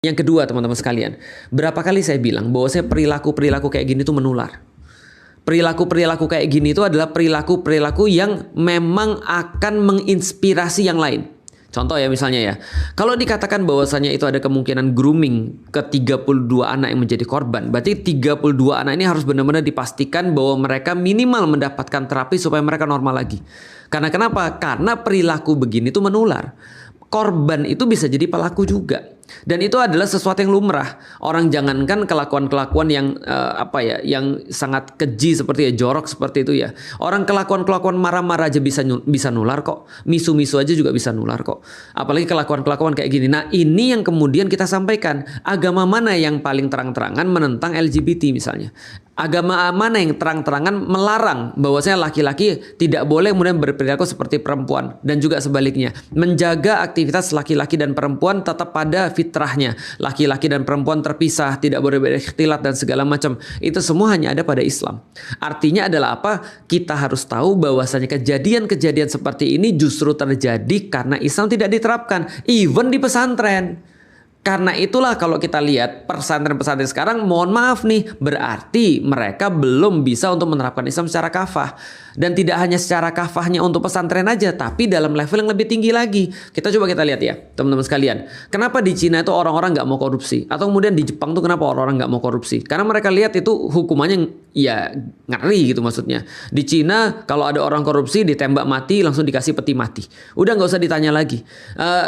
Yang kedua, teman-teman sekalian, berapa kali saya bilang bahwa saya perilaku-perilaku kayak gini tuh menular. Perilaku-perilaku kayak gini itu adalah perilaku-perilaku yang memang akan menginspirasi yang lain. Contoh ya misalnya ya, kalau dikatakan bahwasanya itu ada kemungkinan grooming ke 32 anak yang menjadi korban, berarti 32 anak ini harus benar-benar dipastikan bahwa mereka minimal mendapatkan terapi supaya mereka normal lagi. Karena kenapa? Karena perilaku begini tuh menular. Korban itu bisa jadi pelaku juga. Dan itu adalah sesuatu yang lumrah. Orang jangankan kelakuan-kelakuan yang yang sangat keji seperti ya, jorok seperti itu ya. Orang kelakuan-kelakuan marah-marah aja bisa nular kok. Misu-misu aja juga bisa nular kok. Apalagi kelakuan-kelakuan kayak gini. Nah, ini yang kemudian kita sampaikan. Agama mana yang paling terang-terangan menentang LGBT misalnya? Agama mana yang terang-terangan melarang bahwasanya laki-laki tidak boleh kemudian berperilaku seperti perempuan, dan juga sebaliknya, menjaga aktivitas laki-laki dan perempuan tetap pada fitrahnya, laki-laki dan perempuan terpisah, tidak boleh berikhtilat dan segala macam. Itu semua hanya ada pada Islam. Artinya adalah apa? Kita harus tahu bahwasanya kejadian-kejadian seperti ini justru terjadi karena Islam tidak diterapkan, even di pesantren. Karena itulah kalau kita lihat pesantren-pesantren sekarang, mohon maaf nih, berarti mereka belum bisa untuk menerapkan Islam secara kafah. Dan tidak hanya secara kafahnya untuk pesantren aja, tapi dalam level yang lebih tinggi lagi. Kita lihat ya, teman-teman sekalian. Kenapa di Cina itu orang-orang nggak mau korupsi? Atau kemudian di Jepang tuh kenapa orang-orang nggak mau korupsi? Karena mereka lihat itu hukumannya ya ngeri gitu maksudnya. Di Cina kalau ada orang korupsi ditembak mati, langsung dikasih peti mati. Udah nggak usah ditanya lagi.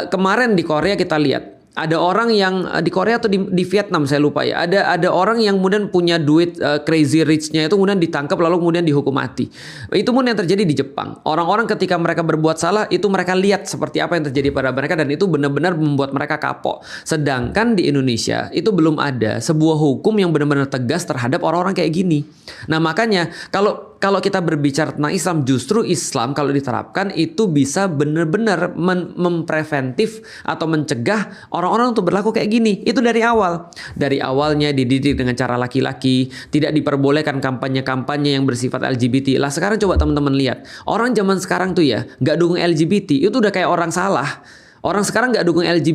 Kemarin di Korea kita lihat. Ada orang yang di Korea atau di Vietnam saya lupa ya. Ada orang yang kemudian punya duit crazy rich-nya itu kemudian ditangkap lalu kemudian dihukum mati. Itu pun yang terjadi di Jepang. Orang-orang ketika mereka berbuat salah itu mereka lihat seperti apa yang terjadi pada mereka dan itu benar-benar membuat mereka kapok. Sedangkan di Indonesia itu belum ada sebuah hukum yang benar-benar tegas terhadap orang-orang kayak gini. Nah, makanya kalau kita berbicara tentang Islam, justru Islam kalau diterapkan itu bisa benar-benar mempreventif atau mencegah orang-orang untuk berlaku kayak gini. Itu dari awal. Dari awalnya dididik dengan cara laki-laki, tidak diperbolehkan kampanye-kampanye yang bersifat LGBT. Lah sekarang coba teman-teman lihat. Orang zaman sekarang tuh ya, nggak dukung LGBT, itu udah kayak orang salah. Orang sekarang nggak dukung LGBT.